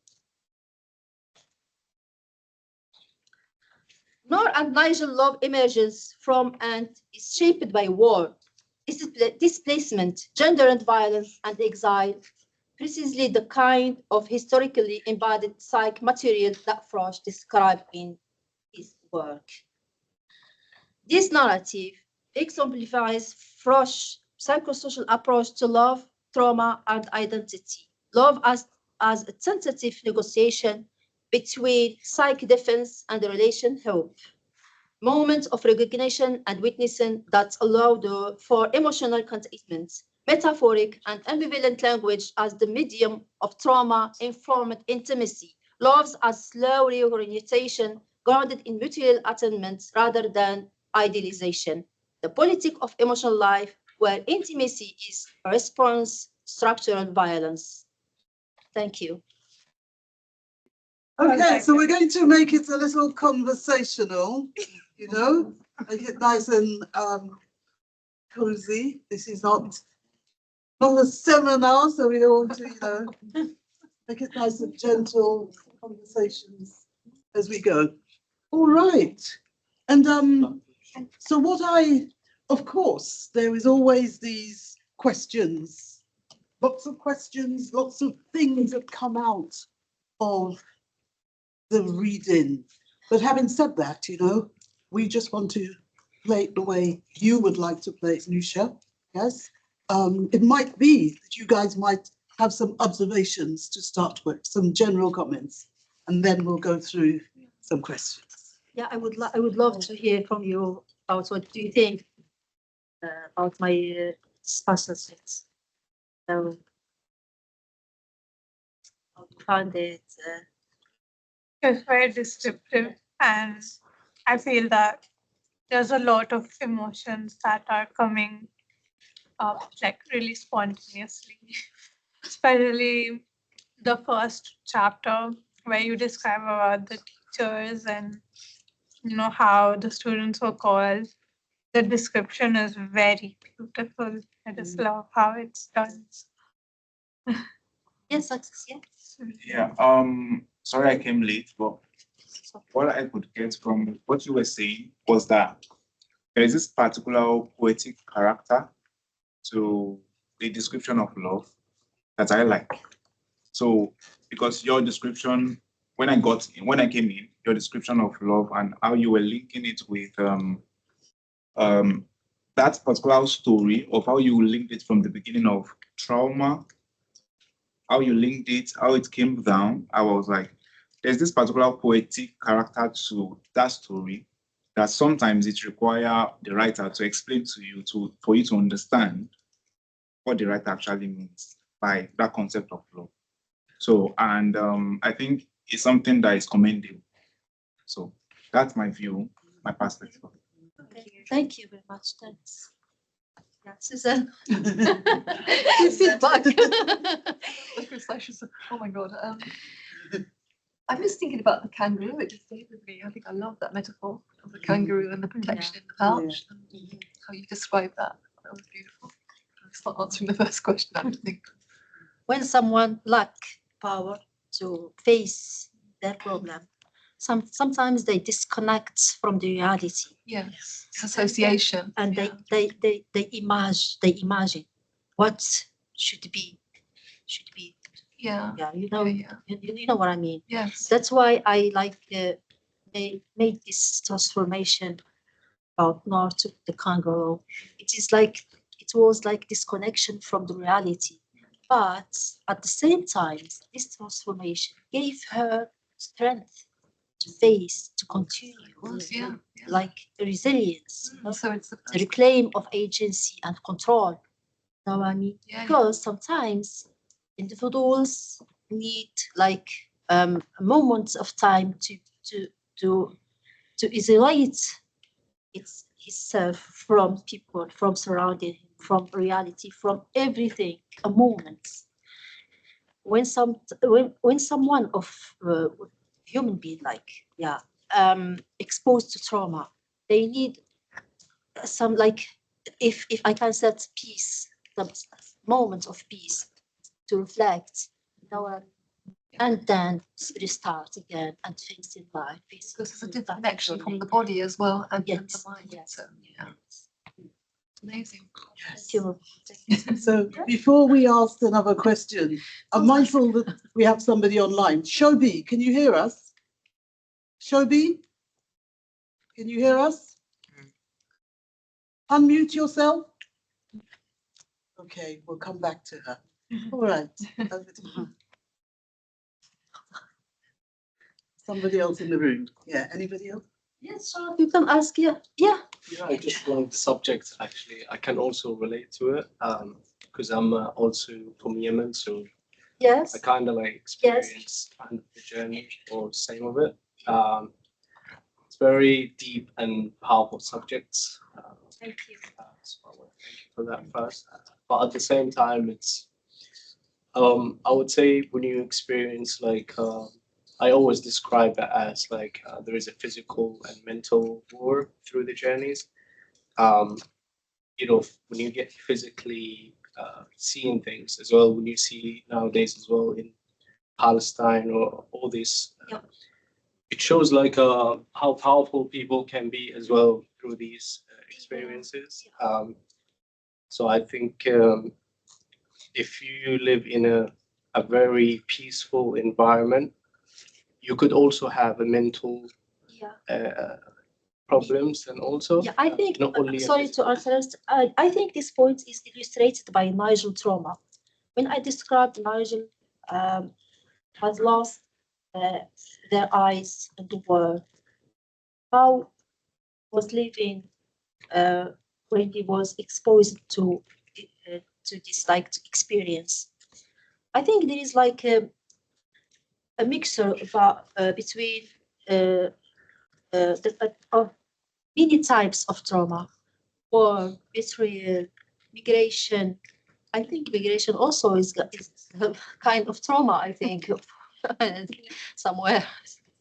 Nour and Nigel love emerges from and is shaped by war, displacement, gender and violence, and exile, precisely the kind of historically embodied psych material that Frosch described in his work. This narrative exemplifies Frosch's psychosocial approach to love, trauma, and identity. Love as a tentative negotiation between psych defense and the relation hope. Moments of recognition and witnessing that allow for emotional containment, metaphoric and ambivalent language as the medium of trauma-informed intimacy, loves as slow reorientation grounded in mutual attainment rather than idealization. The politic of emotional life where intimacy is a response structural violence. Thank you. Okay, so we're going to make it a little conversational, you know, make it nice and cozy. This is not a seminar, so we don't want to, you know, make it nice and gentle conversations as we go. All right. And so of course, there is always these questions, lots of questions, lots of things that come out of the reading. But having said that, you know, we just want to play it the way you would like to play it, Nouzha. Yes. It might be that you guys might have some observations to start with, some general comments, and then we'll go through some questions. Yeah, I would love to hear from you about what do you think about my discussions. So, how you found it? It's very descriptive, and I feel that there's a lot of emotions that are coming up like really spontaneously, especially the first chapter where you describe about the teachers and how the students were called. The description is very beautiful. I just love how it's done. Yes, yes. Yeah, sorry I came late, but what I could get from what you were saying was that there is this particular poetic character to the description of love that I like. So, because your description, when I came in, your description of love and how you were linking it with that particular story of how you linked it from the beginning of trauma, how you linked it, how it came down, I was like, there's this particular poetic character to that story that sometimes it requires the writer to explain to you for you to understand what the writer actually means by that concept of love. So, and I think it's something that is commendable. So that's my view, my perspective. Thank you very much. Thanks. Yeah, Suzanne. Feedback. Oh my God. I'm just thinking about the kangaroo. It just stayed with me. I think I love that metaphor of the kangaroo and the protection in the pouch and how you describe that. That was beautiful. It's not answering the first question, I don't think. When someone lacks power to face their problem, sometimes they disconnect from the reality. Yes, association. And they imagine what should be. Yeah. Yeah, you know what I mean. Yes. That's why I like they made this transformation about Nour to the kangaroo. It was like disconnection from the reality, but at the same time, this transformation gave her strength to face, to continue, like resilience, So it's the the reclaim of agency and control. You know what I mean? Because sometimes individuals need like moments of time to isolate itself from people, from surrounding, from reality, from everything. A moment when someone of human being, like exposed to trauma. They need some, like, if I can set peace, some moments of peace to reflect, and then restart again and things in life. Because there's a different connection from the body as well and the mind. Yes. So, yeah. Amazing. Thank you. So before we ask another question, I'm mindful that we have somebody online. Shobi, can you hear us? Shobi, can you hear us? Unmute yourself. Okay, we'll come back to her. All right. Over to you. Somebody else in the room. Yeah, anybody else? Yes, sure. You can ask. Yeah. Yeah, I just like the subject. Actually, I can also relate to it because I'm also from Yemen, so Yes. I kind of like experience kind of the journey or same of it. It's very deep and powerful subjects. Thank you. So I want to thank you for that first. But at the same time, it's I would say when you experience like I always describe it as like there is a physical and mental war through the journeys. You know, when you get physically seeing things as well, when you see nowadays as well in Palestine or all this, it shows like how powerful people can be as well through these experiences. So I think if you live in a very peaceful environment, you could also have a mental problems and also I think, not only sorry to answer, I think this point is illustrated by Nigel trauma. When I described Nigel has lost their eyes in the world, how was living when he was exposed to this like experience. I think there is like a mixture between of many types of trauma, war, betrayal, migration. I think migration also is a kind of trauma, I think, somewhere,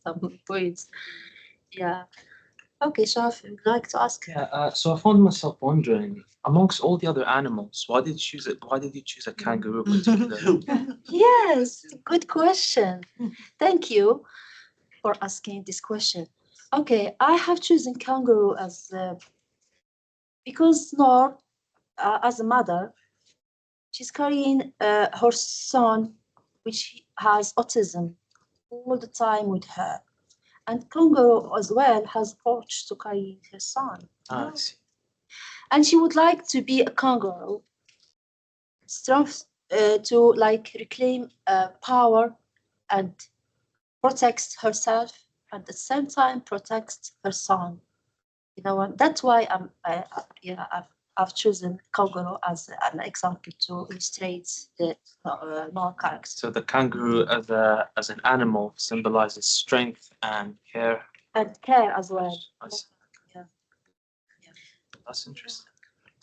some points. Yeah. Okay, Shaf, would like to ask? Yeah, so I found myself wondering, amongst all the other animals, why did you choose it? Why did you choose a kangaroo particularly? Yes, good question. Thank you for asking this question. Okay, I have chosen kangaroo as because Noor, as a mother, she's carrying her son, which has autism, all the time with her. And kangaroo as well has approach to carry her son. I see. And she would like to be a kangaroo, strength to like reclaim power and protects herself, and at the same time protects her son. You know, and that's why I've chosen kangaroo as an example to illustrate the Noor character. So the kangaroo as an animal symbolizes strength and care. And care as well. I see. Yeah. That's interesting.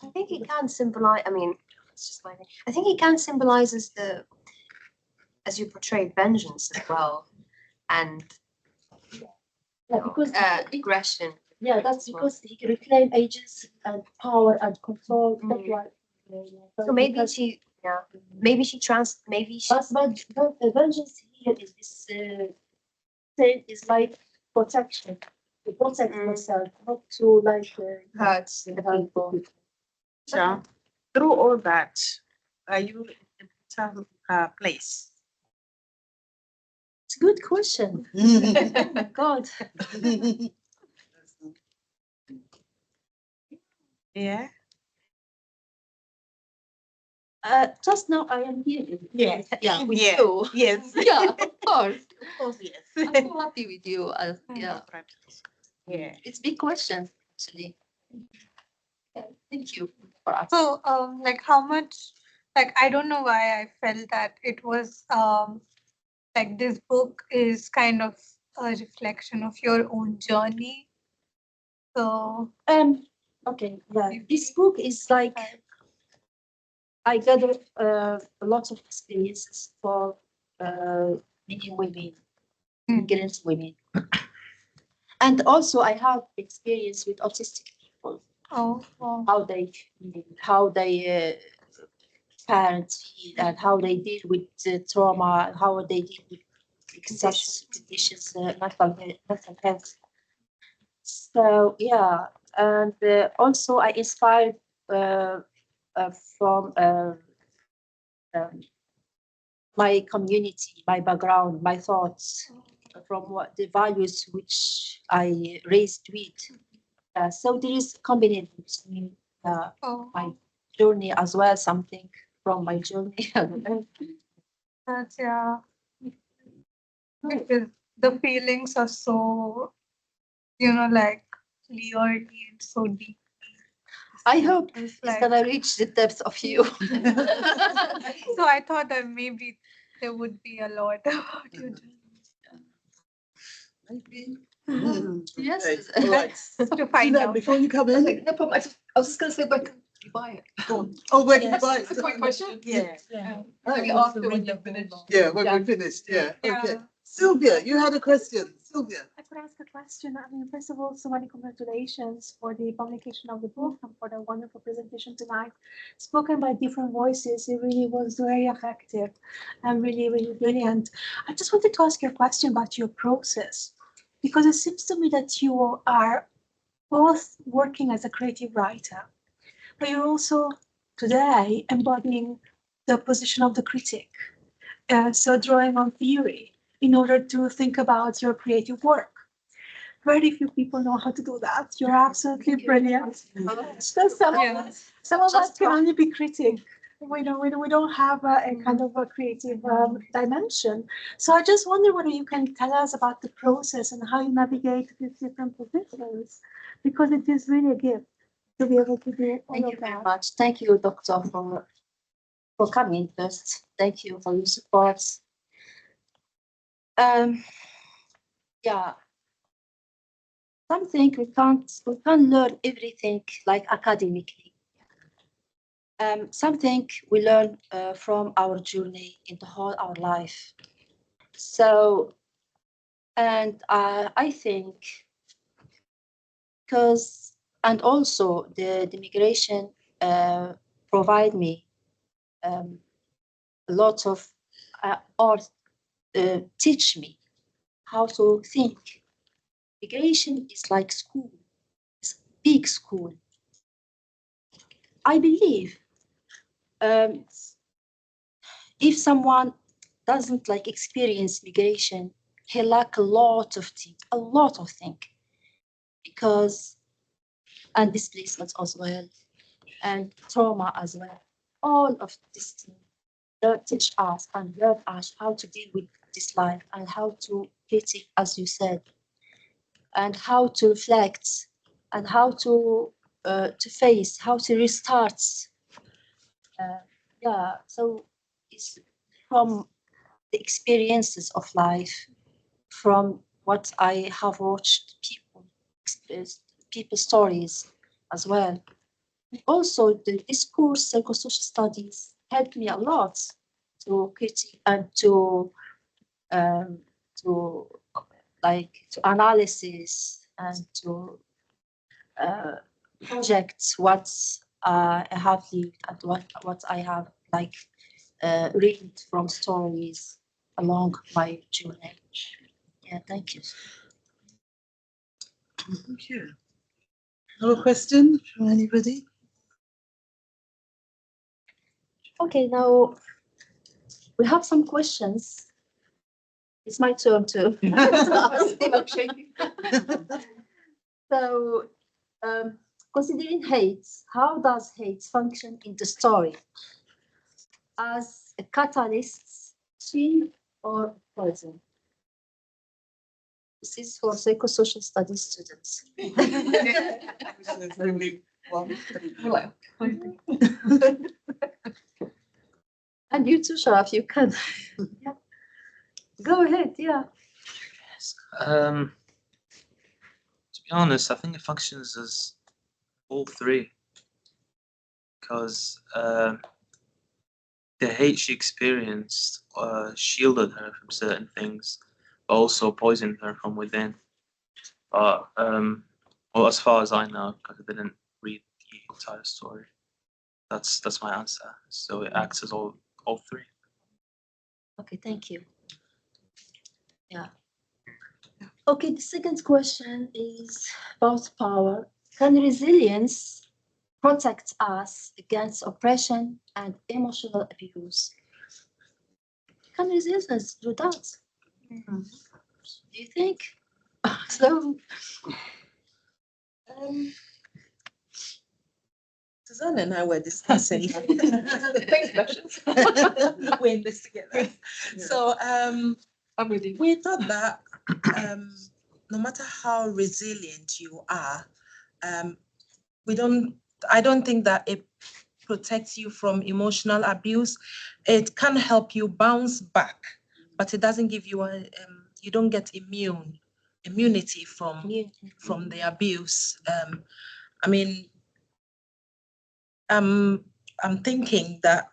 I think it can symbolize, I mean, it's just my thing. I think it can symbolize as you portrayed, vengeance as well. And Because aggression. yeah, that's because he reclaim agency and power and control. That's why. So maybe she, maybe she But vengeance here is this thing is like protection, to protect yourself, not to like hurt the people. So, through all that, are you in a better place? It's a good question. Oh my God. Yeah. Just now I am here. Yes. Yeah, with Yeah. you. Yes. Yeah, of course. Of course, yes. I'm so happy with you. Yeah, Yeah. it's a big question actually. Yeah, thank you for asking. So, like how much, like, I don't know why I felt that it was, like this book is kind of a reflection of your own journey. So, Okay, yeah, this book is like, I gathered a lot of experiences for many women, immigrant women. And also, I have experience with autistic people, Oh, wow. how they feel, how they parents feel, and how they deal with trauma, how they deal with such conditions, mental health. So yeah, and also I inspired from my community, my background, my thoughts, from what the values which I raised with. So there is combination between Oh, my journey as well, something from my journey. that's, yeah. Because the feelings are so, like clearly and so deep. I hope It's it's gonna reach the depth of you. So I thought that maybe there would be a lot about you. Maybe. Yes. All right. To find Suzanne, out. before you come Okay, in, no problem. I was just going to say, where can you buy it? go on. Oh, where can you Yes. buy it? That's a quick question. Yeah. Maybe after when you've finished. Yeah, when Yeah. we're finished, yeah. Yeah. Okay. Sylvia, you had a question. Sylvia. I could ask a question. I mean, first of all, so many congratulations for the publication of the book and for the wonderful presentation tonight. Spoken by different voices, it really was very effective and really, really brilliant. I just wanted to ask you a question about your process, because it seems to me that you are both working as a creative writer, but you're also today embodying the position of the critic. So drawing on theory in order to think about your creative work. Very few people know how to do that. You're absolutely brilliant. So some of us can only be critic. We don't have a kind of a creative dimension. So I just wonder whether you can tell us about the process and how you navigate these different positions, because it is really a gift to be able to do all Thank of you very that. much. Thank you, Doctor, for coming first. Thank you for your support. Yeah, something we can't learn everything like academically. Something we learn from our journey in the whole our life. So, and I think because, and also the migration provide me a lot of or teach me how to think. Migration is like school, it's big school. I believe if someone doesn't like experience migration, he lack a lot of things, because and displacement as well, and trauma as well. All of this thing teach us and learn us how to deal with this life and how to critique, as you said, and how to reflect and how to face, how to restart. Yeah, so it's from the experiences of life, from what I have watched people stories as well. Also, this course, Psychosocial Studies, helped me a lot to critique and to analysis and to project what I have lived and what I have read from stories along my journey. Yeah, thank you. Thank you. Another question from anybody? Okay, now we have some questions. It's my turn to ask. Okay. So, considering hate, how does hate function in the story? As a catalyst, swing, or poison? This is for psychosocial studies students. There's only one. And you too, Sharaf, you can. Yeah. Go ahead, yeah. To be honest, I think it functions as all three, because the hate she experienced shielded her from certain things, but also poisoned her from within. But well, as far as I know, because I didn't read the entire story, that's my answer. So it acts as all three. Okay, thank you. Yeah. Okay, the second question is about power. Can resilience protect us against oppression and emotional abuse? Can resilience do that? Do you think? So, Suzanne and I were discussing. Thanks, questions. We're in this together. So I'm with you. we thought that no matter how resilient you are, I don't think that it protects you from emotional abuse. It can help you bounce back, but it doesn't give you you don't get immunity from the abuse. I mean, I'm thinking that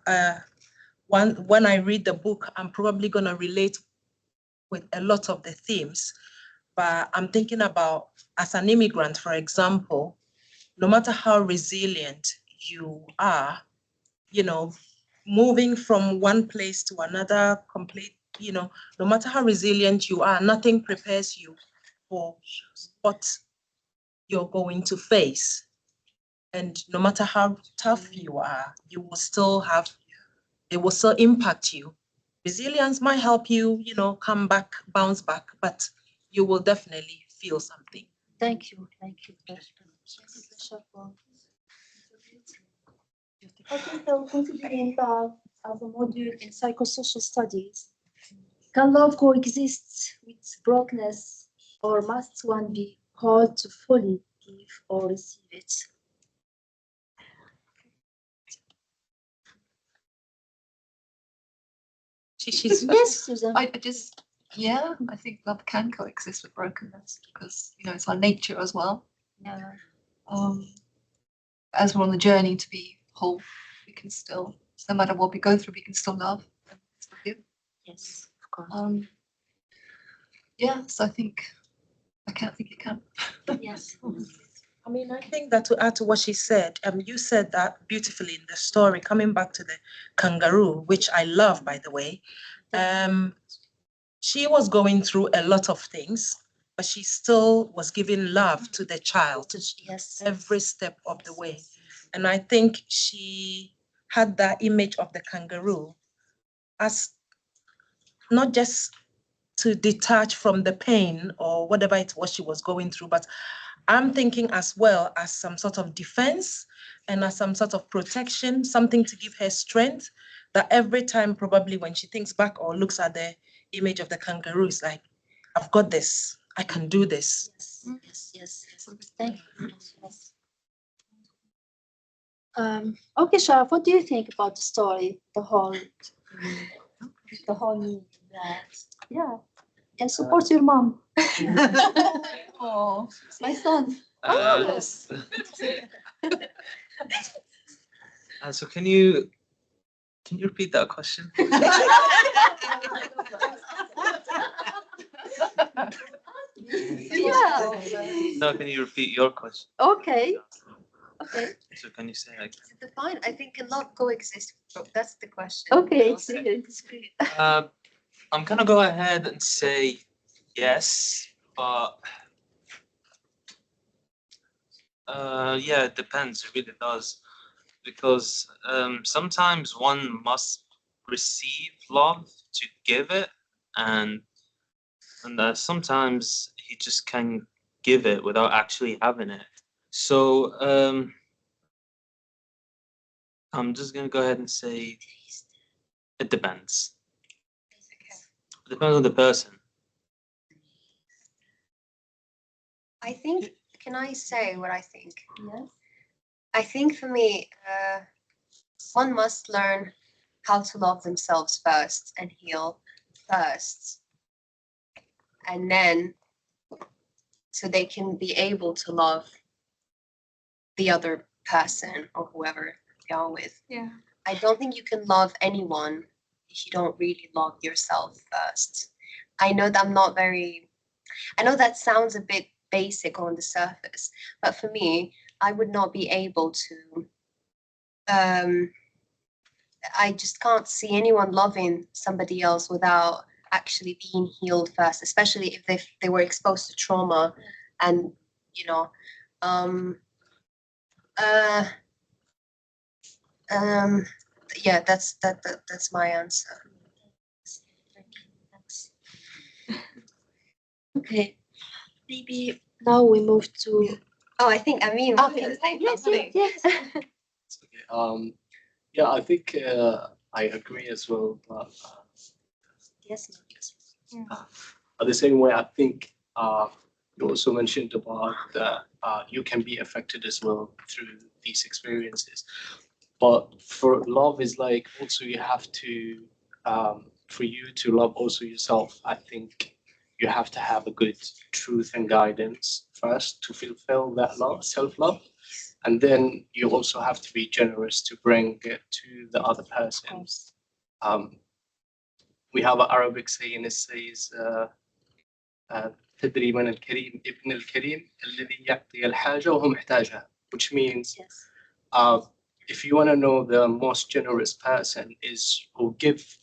when I read the book, I'm probably gonna relate with a lot of the themes, but I'm thinking about as an immigrant, for example, no matter how resilient you are, you know, moving from one place to another, no matter how resilient you are, nothing prepares you for what you're going to face. And no matter how tough you are, it will still impact you. Resilience might help you, come back, bounce back, but you will definitely feel something. thank you. Okay, so considering love as a module in psychosocial studies, can love coexist with brokenness, or must one be called to fully give or receive it? She's Yes, Susan. I think love can coexist with brokenness because it's our nature as well. Yeah. As we're on the journey to be whole, we can still, no matter what we go through, we can still love and still give. Yes, of course. So I can't think it can. Yes. I mean, I think that to add to what she said, you said that beautifully in the story, coming back to the kangaroo, which I love, by the way. She was going through a lot of things, but she still was giving love to the child every step of the way. And I think she had that image of the kangaroo as not just to detach from the pain or whatever it was she was going through, but I'm thinking as well as some sort of defense and as some sort of protection, something to give her strength, that every time probably when she thinks back or looks at the image of the kangaroo, it's like, I've got this, I can do this. Yes. Thank you. Yes. Okay, Sharaf, what do you think about the story, the whole meaning that, can support your mom? Oh, My son. Yes. So can you repeat that question? No, can you repeat your question? Okay. So can you say like? Define. I think cannot coexist. That's the question. Okay, it's great. I'm gonna go ahead and say yes, but it depends. It really does, because sometimes one must receive love to give it, and sometimes he just can give it without actually having it. So I'm just gonna go ahead and say it depends. It depends on the person. I think. Can I say what I think? Yes. I think for me, one must learn how to love themselves first and heal first, and then so they can be able to love the other person or whoever you're with. Yeah. I don't think you can love anyone if you don't really love yourself first. I know that sounds a bit basic or on the surface. But for me, I would not be able to. I just can't see anyone loving somebody else without actually being healed first, especially if they were exposed to trauma, and you know, yeah, that's my answer. Okay, maybe now we move to. Oh, I think Amin. Okay. Yes. Okay. Yeah, I think I agree as well. But Yes. the same way, I think you also mentioned about that you can be affected as well through these experiences. But for love is like also you have to, for you to love also yourself, I think you have to have a good truth and guidance first to fulfill that love, self-love. And then you also have to be generous to bring it to the other person. We have an Arabic saying, it says, تدري من الكريم ابن الكريم الذي يعطي الحاجة وهو محتاجها, which means if you want to know the most generous person is who give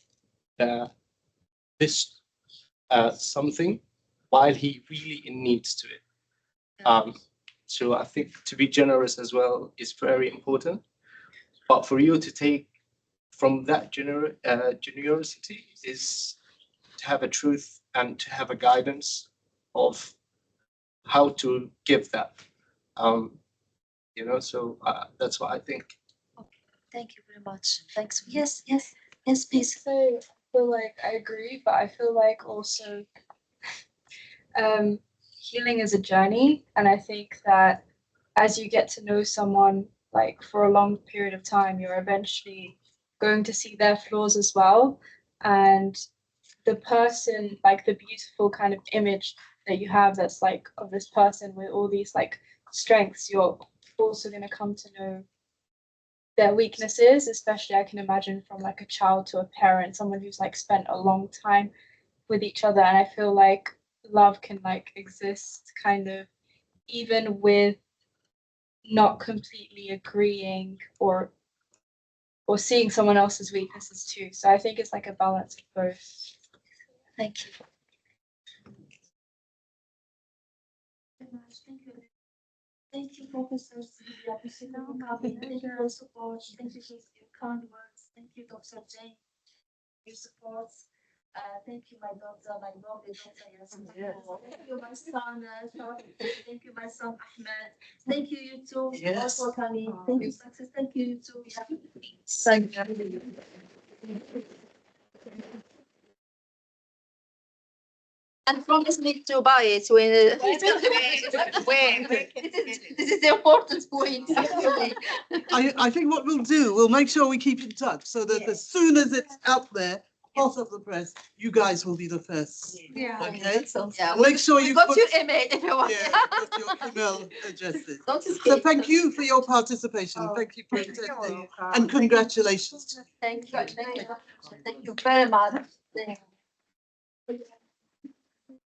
this something while he really needs to it. So I think to be generous as well is very important. But for you to take from that generosity is to have a truth and to have a guidance of how to give that. You know, so that's what I think. Okay. Thank you very much. Thanks. Yes, please. So I feel like I agree, but I feel like also healing is a journey, and I think that as you get to know someone like for a long period of time, you're eventually going to see their flaws as well, and the person, like the beautiful kind of image that you have that's like of this person with all these like strengths, you're also going to come to know their weaknesses, especially I can imagine from like a child to a parent, someone who's like spent a long time with each other. And I feel like love can like exist kind of even with not completely agreeing or seeing someone else's weaknesses too. So I think it's like a balance of both. Thank you. Thank you, Professor Sylvia Posocco. Thank you for your support. Thank you for your kind words. Thank you, Dr. Jane, your support. Thank you, my daughter, my lovely daughter, Yasmin. Thank you, my son, thank you, my son, Ahmed. Thank you, you two, also coming. Thank you, success. Thank you, you two. Thank you. And promise me to buy it when it's going to be. This is the important point. I think what we'll do, we'll make sure we keep in touch so that as soon as it's out there, hot off the press, you guys will be the first. Yeah. Okay? Yeah, Make sure you got put, your email if you want. put your email addresses. Don't So escape. thank you for your participation. Thank you for attending and congratulations. Thank you. Thank you very much. Thank you.